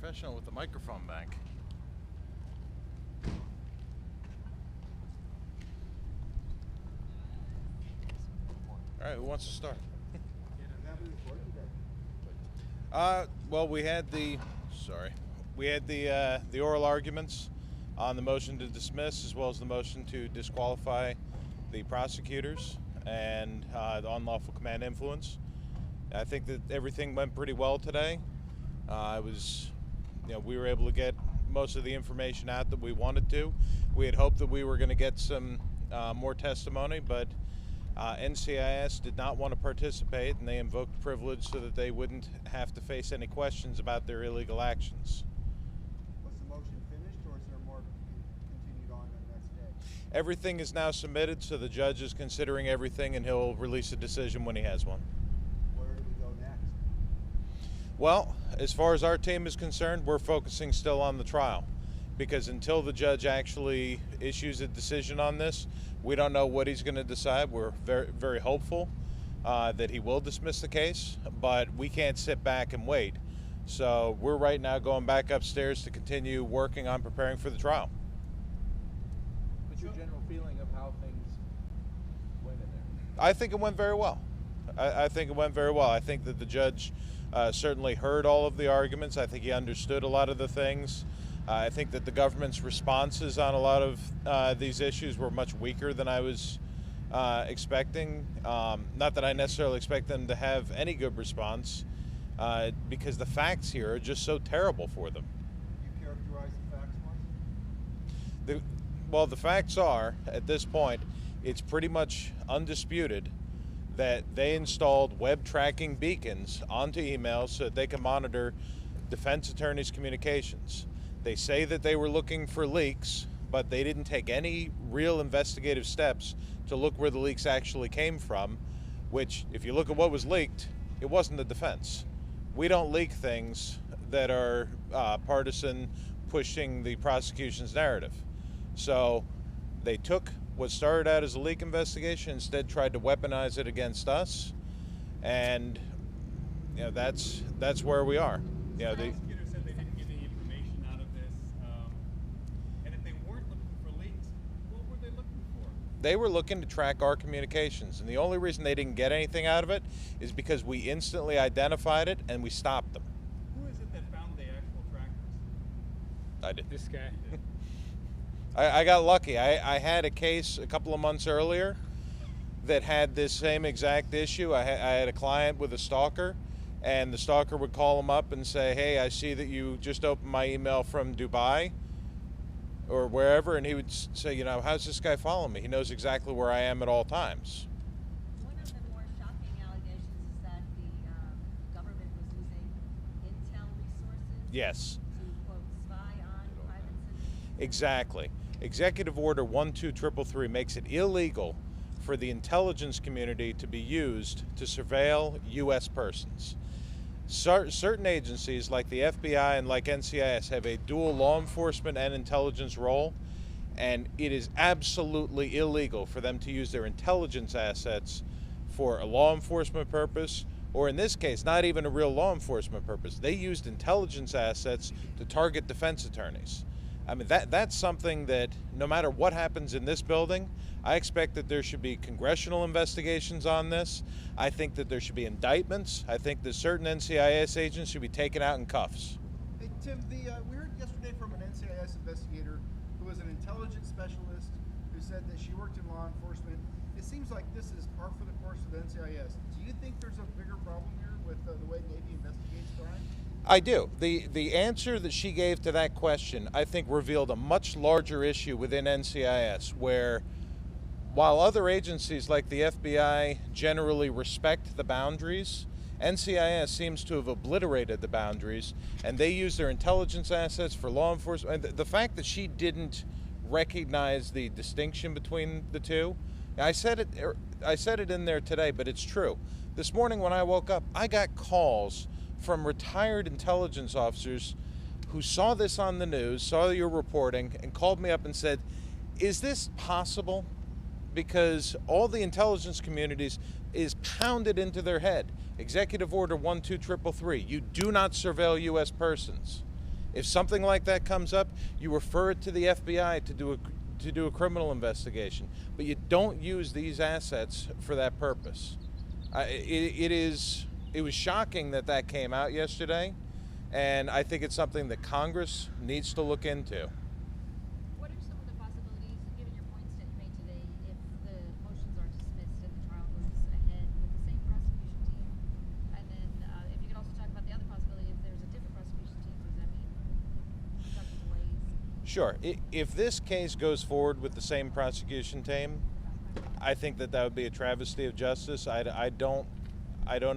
professional with the microphone bank. All right, who wants to start? Well, we had the oral arguments on the motion to dismiss, as well as the motion to disqualify the prosecutors and the unlawful command influence. I think that everything went pretty well today. We were able to get most of the information out that we wanted to. We had hoped that we were going to get some more testimony, but NCIS did not want to participate, and they invoked privilege so that they wouldn't have to face any questions about their illegal actions. Was the motion finished, or is there more continued on the next day? Everything is now submitted, so the judge is considering everything, and he'll release a decision when he has one. Where do we go next? Well, as far as our team is concerned, we're focusing still on the trial, because until the judge actually issues a decision on this, we don't know what he's going to decide. We're very, very hopeful that he will dismiss the case, but we can't sit back and wait. So we're right now going back upstairs to continue working on preparing for the trial. What's your general feeling of how things went in there? I think it went very well. I think it went very well. I think that the judge certainly heard all of the arguments. I think he understood a lot of the things. I think that the government's responses on a lot of these issues were much weaker than I was expecting. Not that I necessarily expect them to have any good response, because the facts here are just so terrible for them. You characterize the facts, Mark? Well, the facts are, at this point, it's pretty much undisputed that they installed web tracking beacons onto emails so that they can monitor defense attorneys' communications. They say that they were looking for leaks, but they didn't take any real investigative steps to look where the leaks actually came from, which, if you look at what was leaked, it wasn't the defense. We don't leak things that are partisan, pushing the prosecution's narrative. So they took what started out as a leak investigation, instead tried to weaponize it against us, and that's where we are. Prosecutors said they didn't get any information out of this, and if they weren't looking for leaks, what were they looking for? They were looking to track our communications, and the only reason they didn't get anything out of it is because we instantly identified it and we stopped them. Who is it that found the actual trackers? I did. This guy. I got lucky. I had a case a couple of months earlier that had this same exact issue. I had a client with a stalker, and the stalker would call him up and say, "Hey, I see that you just opened my email from Dubai or wherever," and he would say, "How's this guy following me? He knows exactly where I am at all times." One of the more shocking allegations is that the government was using intel resources Yes. to, quote, spy on private citizens. Exactly. Executive Order 12333 makes it illegal for the intelligence community to be used to surveil U.S. persons. Certain agencies like the FBI and like NCIS have a dual law enforcement and intelligence role, and it is absolutely illegal for them to use their intelligence assets for a law enforcement purpose, or in this case, not even a real law enforcement purpose. They used intelligence assets to target defense attorneys. I mean, that's something that no matter what happens in this building, I expect that there should be congressional investigations on this. I think that there should be indictments. I think that certain NCIS agents should be taken out in cuffs. Hey, Tim, we heard yesterday from an NCIS investigator who was an intelligence specialist who said that she worked in law enforcement. It seems like this is par for the course of NCIS. Do you think there's a bigger problem here with the way Navy investigates crime? I do. The answer that she gave to that question, I think, revealed a much larger issue within NCIS, where while other agencies like the FBI generally respect the boundaries, NCIS seems to have obliterated the boundaries, and they use their intelligence assets for law enforcement. And the fact that she didn't recognize the distinction between the two, I said it in there today, but it's true. This morning when I woke up, I got calls from retired intelligence officers who saw this on the news, saw your reporting, and called me up and said, "Is this possible?" Because all the intelligence communities is pounded into their head. Executive Order 12333, you do not surveil U.S. persons. If something like that comes up, you refer it to the FBI to do a criminal investigation, but you don't use these assets for that purpose. It was shocking that that came out yesterday, and I think it's something that Congress needs to look into. What are some of the possibilities, given your points that you made today, if the motions are dismissed and the trial goes ahead with the same prosecution team? And then if you could also talk about the other possibility, if there's a different prosecution team, does that mean some delays? Sure. If this case goes forward with the same prosecution team, I think that would be a travesty of justice. I don't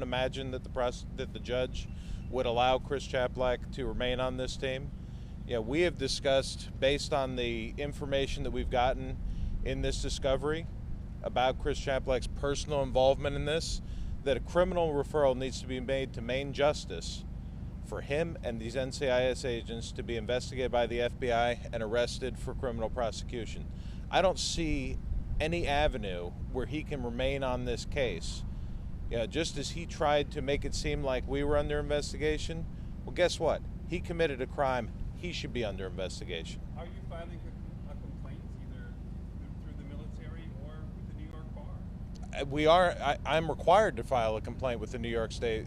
imagine that the judge would allow Chris Chaplack to remain on this team. We have discussed, based on the information that we've gotten in this discovery about Chris Chaplack's personal involvement in this, that a criminal referral needs to be made to Maine Justice for him and these NCIS agents to be investigated by the FBI and arrested for criminal prosecution. I don't see any avenue where he can remain on this case. Just as he tried to make it seem like we were under investigation, well, guess what? He committed a crime. He should be under investigation. Are you filing a complaint either through the military or with the New York Bar? We are. I'm required to file a complaint with the New York State,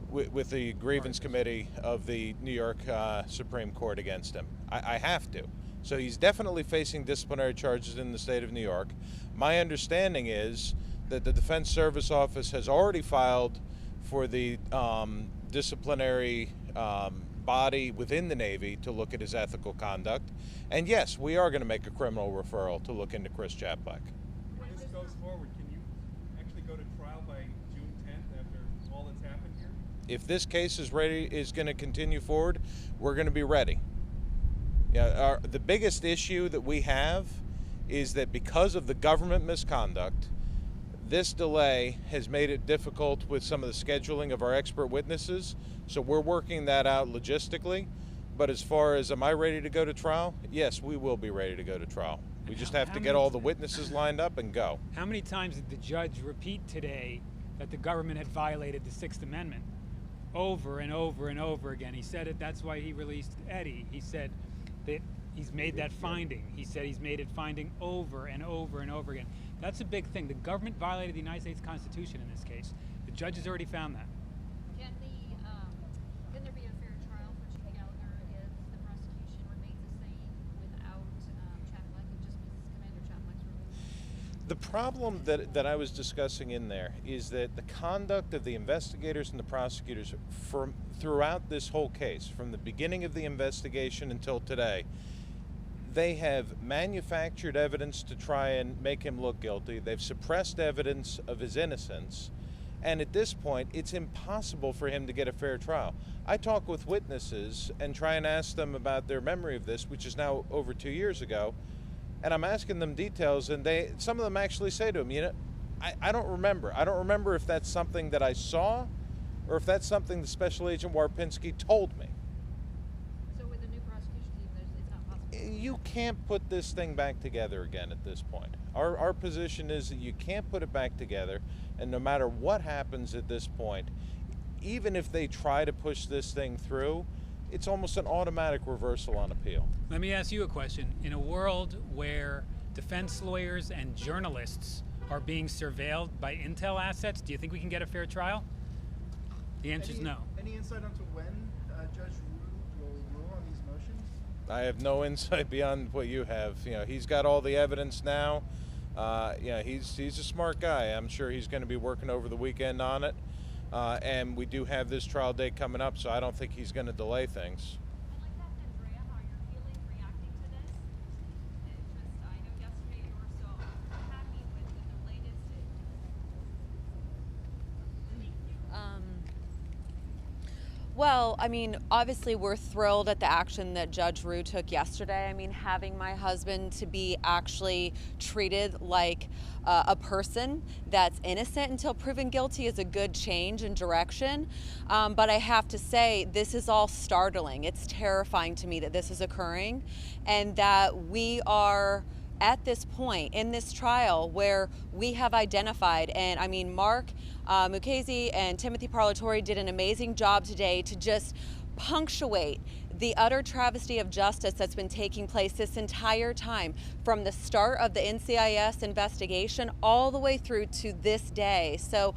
with the grievance committee of the New York Supreme Court against him. I have to. So he's definitely facing disciplinary charges in the state of New York. My understanding is that the Defense Service Office has already filed for the disciplinary body within the Navy to look at his ethical conduct. And yes, we are going to make a criminal referral to look into Chris Chaplack. When this goes forward, can you actually go to trial by June 10th after all that's happened here? If this case is going to continue forward, we're going to be ready. The biggest issue that we have is that because of the government misconduct, this delay has made it difficult with some of the scheduling of our expert witnesses. So we're working that out logistically. But as far as am I ready to go to trial? Yes, we will be ready to go to trial. We just have to get all the witnesses lined up and go. How many times did the judge repeat today that the government had violated the Sixth Amendment? Over and over and over again. He said it, that's why he released Eddie. He said that he's made that finding. He said he's made it finding over and over and over again. That's a big thing. The government violated the United States Constitution in this case. The judge has already found that. Can there be a fair trial for Chief Gallagher if the prosecution remains the same without Chaplack and just Mrs. Commander Chaplack's release? The problem that I was discussing in there is that the conduct of the investigators and the prosecutors throughout this whole case, from the beginning of the investigation until today, they have manufactured evidence to try and make him look guilty. They've suppressed evidence of his innocence. And at this point, it's impossible for him to get a fair trial. I talk with witnesses and try and ask them about their memory of this, which is now over 2 years ago. And I'm asking them details, and some of them actually say to him, I don't remember. I don't remember if that's something that I saw or if that's something the Special Agent Warpinski told me. So with the new prosecution team, it's not possible? You can't put this thing back together again at this point. Our position is that you can't put it back together, and no matter what happens at this point, even if they try to push this thing through, it's almost an automatic reversal on appeal. Let me ask you a question. In a world where defense lawyers and journalists are being surveilled by intel assets, do you think we can get a fair trial? The answer is no. Any insight onto when Judge Wu will rule on these motions? I have no insight beyond what you have. He's got all the evidence now. He's a smart guy. I'm sure he's going to be working over the weekend on it. And we do have this trial date coming up, so I don't think he's going to delay things. I'd like to ask Andrea how you're feeling reacting to this. I know yesterday you were so happy with the latest. Well, I mean, obviously we're thrilled at the action that Judge Rue took yesterday. I mean, having my husband to be actually treated like a person that's innocent until proven guilty is a good change in direction. But I have to say, this is all startling. It's terrifying to me that this is occurring and that we are at this point in this trial where we have identified, and I mean, Mark Mukasey and Timothy Parlatore did an amazing job today to just punctuate the utter travesty of justice that's been taking place this entire time, from the start of the NCIS investigation all the way through to this day. So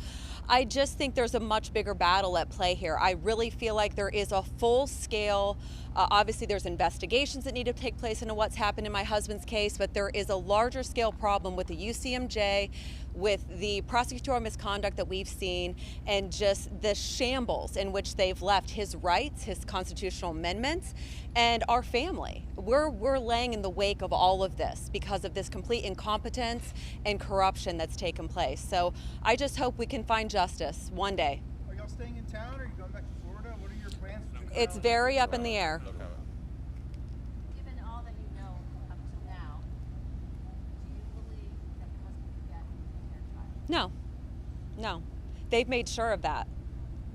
I just think there's a much bigger battle at play here. I really feel like there is a full-scale, obviously there's investigations that need to take place into what's happened in my husband's case, but there is a larger scale problem with the UCMJ, with the prosecutorial misconduct that we've seen, and just the shambles in which they've left his rights, his constitutional amendments, and our family. We're laying in the wake of all of this because of this complete incompetence and corruption that's taken place. So I just hope we can find justice one day. Are y'all staying in town, or are you going back to Florida? What are your plans for the It's very up in the air. Given all that you know up to now, do you believe that your husband could get a fair trial? No. They've made sure of that.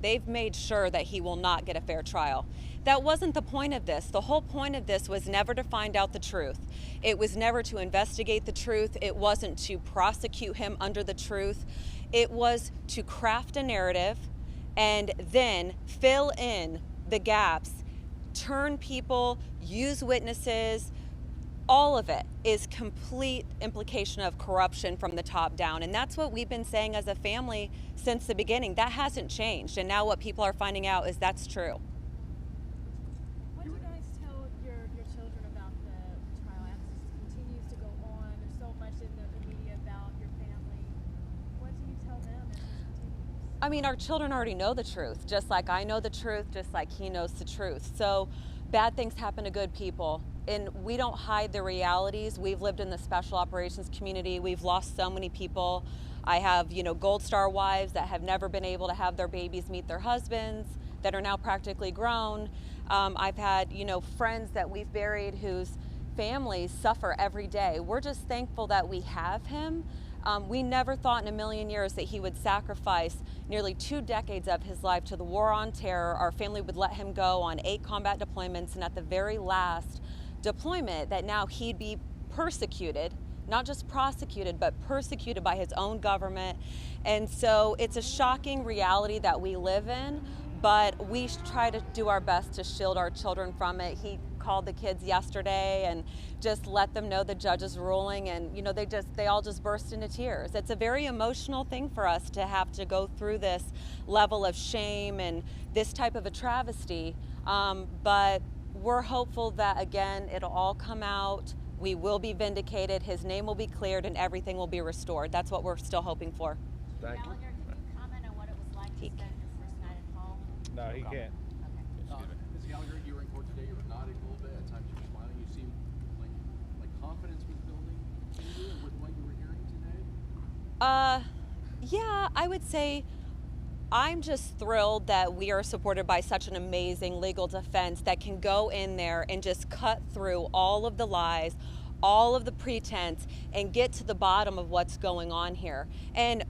They've made sure that he will not get a fair trial. That wasn't the point of this. The whole point of this was never to find out the truth. It was never to investigate the truth. It wasn't to prosecute him under the truth. It was to craft a narrative and then fill in the gaps, turn people, use witnesses. All of it is complete implication of corruption from the top down. And that's what we've been saying as a family since the beginning. That hasn't changed. And now what people are finding out is that's true. What do you guys tell your children about the trial as this continues to go on? There's so much in the media about your family. What do you tell them as this continues? I mean, our children already know the truth, just like I know the truth, just like he knows the truth. So bad things happen to good people. And we don't hide the realities. We've lived in the special operations community. We've lost so many people. I have, Gold Star wives that have never been able to have their babies meet their husbands, that are now practically grown. I've had, friends that we've buried whose families suffer every day. We're just thankful that we have him. We never thought in a million years that he would sacrifice nearly 2 decades of his life to the war on terror. Our family would let him go on 8 combat deployments, and at the very last deployment that now he'd be persecuted, not just prosecuted, but persecuted by his own government. And so it's a shocking reality that we live in, but we try to do our best to shield our children from it. He called the kids yesterday and just let them know the judge's ruling, and they all just burst into tears. It's a very emotional thing for us to have to go through this level of shame and this type of a travesty, but we're hopeful that, again, it'll all come out. We will be vindicated, his name will be cleared, and everything will be restored. That's what we're still hoping for. Gallagher, can you comment on what it was like to spend your first night at home? No, he can't. Okay. Ms. Gallagher, you were in court today. You were nodding a little bit. At times you were smiling. You seemed like confidence was building in you and with what you were hearing today. Yeah, I would say I'm just thrilled that we are supported by such an amazing legal defense that can go in there and just cut through all of the lies, all of the pretense, and get to the bottom of what's going on here. And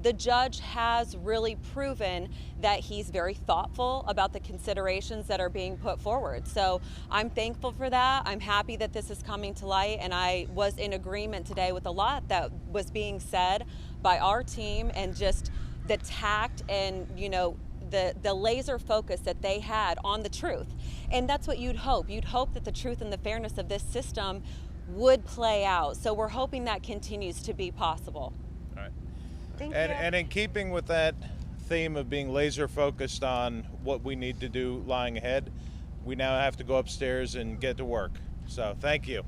the judge has really proven that he's very thoughtful about the considerations that are being put forward. So I'm thankful for that. I'm happy that this is coming to light, and I was in agreement today with a lot that was being said by our team, and just the tact and the laser focus that they had on the truth. And that's what you'd hope. You'd hope that the truth and the fairness of this system would play out. So we're hoping that continues to be possible. All right. Thank you. And in keeping with that theme of being laser focused on what we need to do lying ahead, we now have to go upstairs and get to work. So thank you.